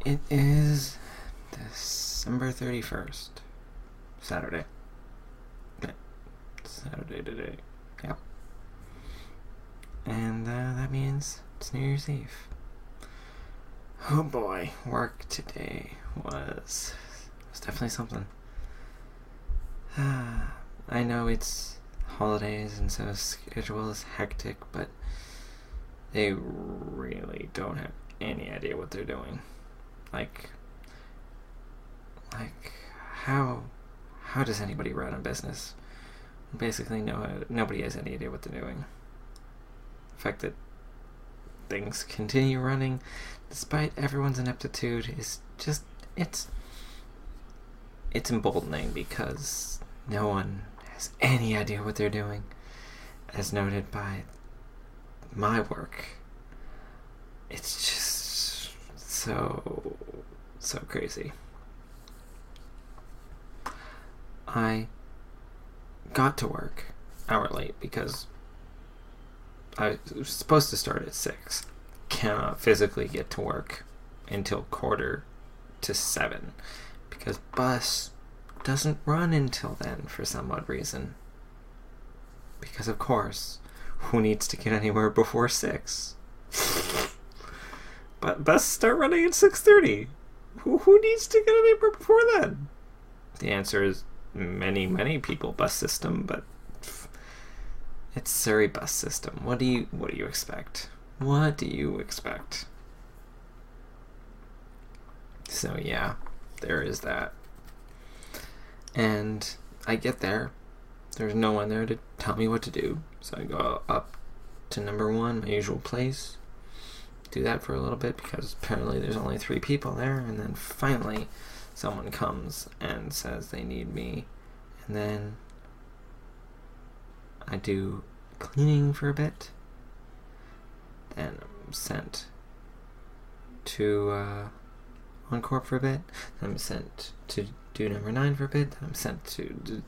It is December 31st. Saturday. Yeah, Saturday today. Yep. And that means it's New Year's Eve. Oh boy, work today was definitely something. I know it's holidays and so schedule is hectic, but they really don't have any idea what they're doing. Like how does anybody run a business? Basically, nobody has any idea what they're doing. The fact that things continue running despite everyone's ineptitude is just it's emboldening because no one has any idea what they're doing, as noted by my work. It's just so crazy. I got to work an hour late because I was supposed to start at 6. Cannot physically get to work until 6:45 because bus doesn't run until then for some odd reason. Because of course, who needs to get anywhere before 6? But buses start running at 6:30. Who needs to get anywhere before then? The answer is many people bus system, but it's Surrey bus system. What do you expect? What do you expect? So yeah, there is that. And I get there. There's no one there to tell me what to do. So I go up to number 1, my usual place. Do that for a little bit because apparently there's only 3 people there. And then finally someone comes and says they need me. And then I do cleaning for a bit. Then I'm sent to Encore for a bit. Then I'm sent to do number 9 for a bit. Then I'm sent to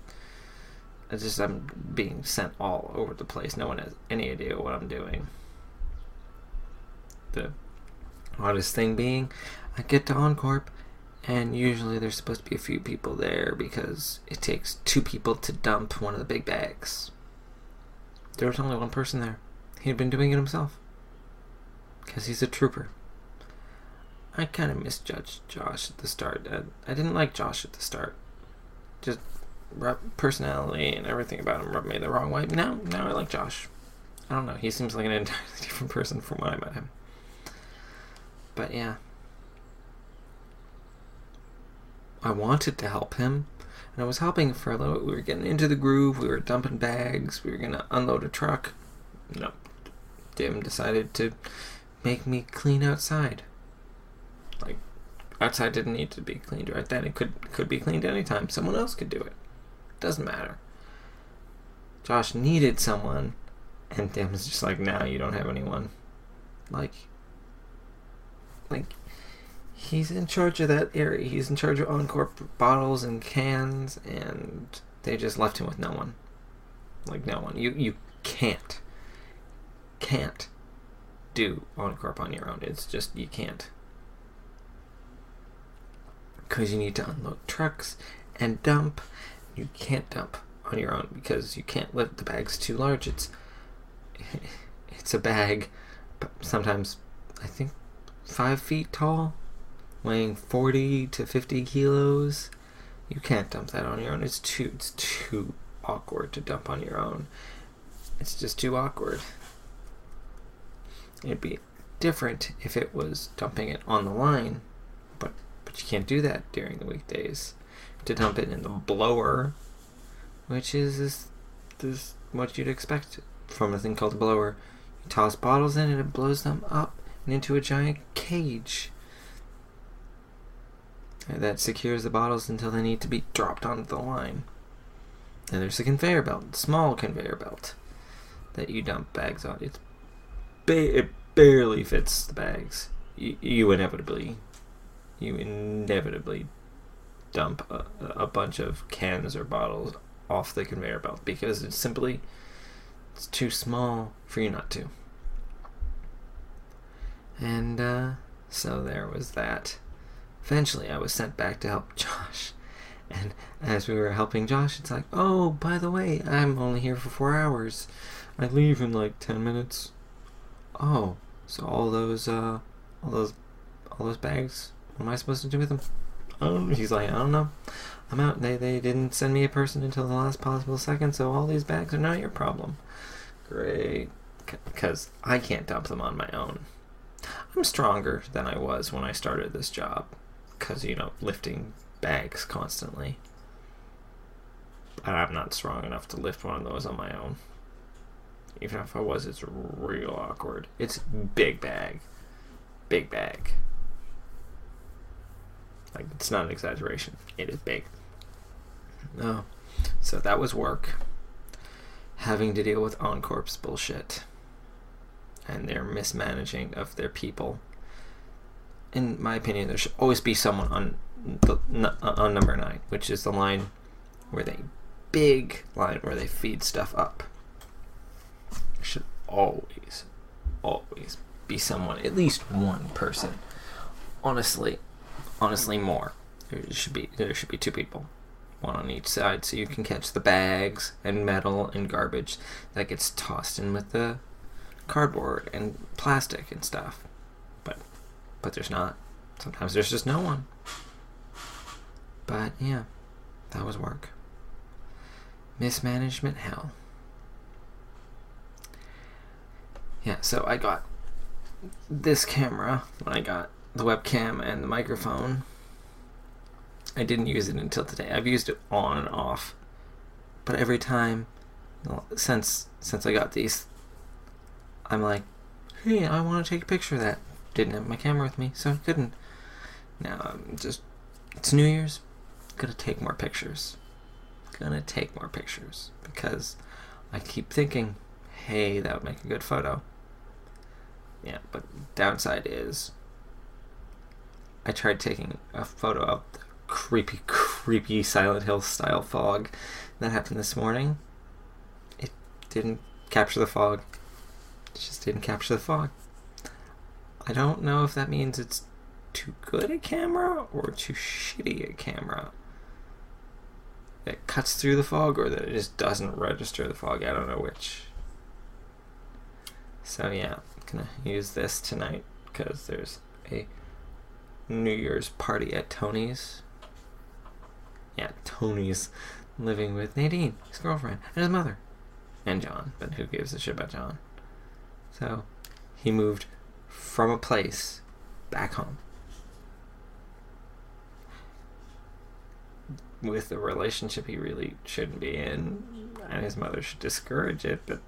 I'm being sent all over the place. No one has any idea what I'm doing. The oddest thing being, I get to Encore, and usually there's supposed to be a few people there because it takes 2 people to dump one of the big bags. There was only one person there. He had been doing it himself because he's a trooper. I kind of misjudged Josh at the start. I didn't like Josh at the start. Just personality and everything about him rubbed me the wrong way. Now I like Josh. I don't know. He seems like an entirely different person from when I met him. But yeah. I wanted to help him. And I was helping for a little. We were getting into the groove. We were dumping bags. We were going to unload a truck. No. Dim decided to make me clean outside. Like, outside didn't need to be cleaned right then. It could be cleaned anytime. Someone else could do it. Doesn't matter. Josh needed someone, and Dim was just like, nah, you don't have anyone. Like, he's in charge of that area. He's in charge of Encore bottles and cans, and they just left him with no one. Like, no one. You can't do Encore on your own. It's just, you can't. Because you need to unload trucks and dump. You can't dump on your own because you can't lift the bags too large. It's a bag, sometimes I think 5 feet tall, weighing 40 to 50 kilos. You can't dump that on your own. It's too awkward to dump on your own. It's just too awkward. It'd be different if it was dumping it on the line, but you can't do that during the weekdays. To dump it in the blower, which is this what you'd expect from a thing called a blower. You toss bottles in and it blows them up and into a giant cage that secures the bottles until they need to be dropped onto the line. And there's a conveyor belt, small conveyor belt, that you dump bags on. It barely fits the bags. You inevitably dump a bunch of cans or bottles off the conveyor belt because it's too small for you not to. And so there was that. Eventually, I was sent back to help Josh. And as we were helping Josh, it's like, oh, by the way, I'm only here for 4 hours. I leave in like 10 minutes. Oh, so all those bags, what am I supposed to do with them? He's like, I don't know. I'm out. They didn't send me a person until the last possible second, so all these bags are not your problem. Great. Because I can't dump them on my own. I'm stronger than I was when I started this job. Because, lifting bags constantly. But I'm not strong enough to lift one of those on my own. Even if I was, it's real awkward. It's big bag. Big bag. Like, it's not an exaggeration. It is big. No. So that was work. Having to deal with OnCorp's bullshit. And their mismanaging of their people. In my opinion, there should always be someone on number 9, which is the line where big line where they feed stuff up. There should always be someone, at least one person. Honestly more. There should be 2 people, one on each side, so you can catch the bags and metal and garbage that gets tossed in with the cardboard and plastic and stuff. But there's not. Sometimes there's just no one. But yeah, that was work. Mismanagement hell. Yeah, so I got this camera when I got the webcam and the microphone. I didn't use it until today. I've used it on and off. But every time, since I got these, I'm like, hey, I want to take a picture of that. Didn't have my camera with me, so I couldn't. Now it's New Year's. Gonna take more pictures. Because I keep thinking, hey, that would make a good photo. Yeah, but downside is I tried taking a photo of the creepy Silent Hill style fog that happened this morning. It didn't capture the fog. It just didn't capture the fog. I don't know if that means it's too good a camera or too shitty a camera. It cuts through the fog or that it just doesn't register the fog. I don't know which. So yeah, I'm gonna use this tonight because there's a New Year's party at Tony's. Yeah, Tony's living with Nadine, his girlfriend, and his mother. And John, but who gives a shit about John? So he moved from a place back home with a relationship he really shouldn't be in, and his mother should discourage it, but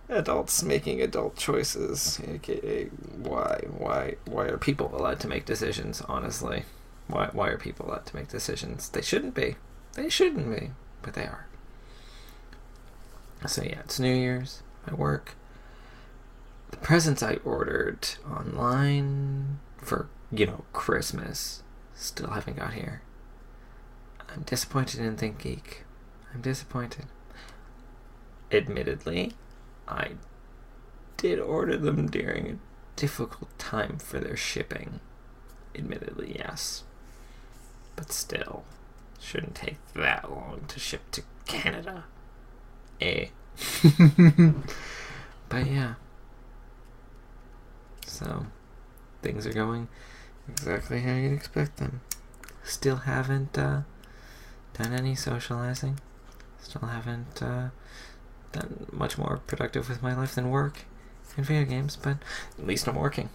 adults making adult choices, aka why are people allowed to make decisions? Honestly, why are people allowed to make decisions? They shouldn't be, but they are. So yeah, it's New Year's. My work. The presents I ordered online for, Christmas still haven't got here. I'm disappointed in ThinkGeek. I'm disappointed. Admittedly, I did order them during a difficult time for their shipping. Admittedly, yes. But still, shouldn't take that long to ship to Canada. But yeah. So, things are going exactly how you'd expect them. Still haven't done any socializing. Still haven't done much more productive with my life than work and video games, but at least I'm working.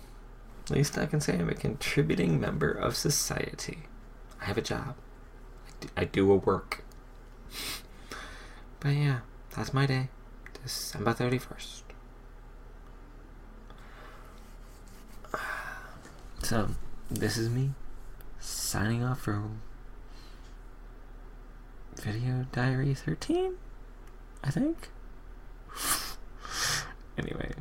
At least I can say I'm a contributing member of society. I have a job. I do a work. But yeah, that's my day. December 31st. So, this is me signing off for Video Diary 13, I think. Anyway,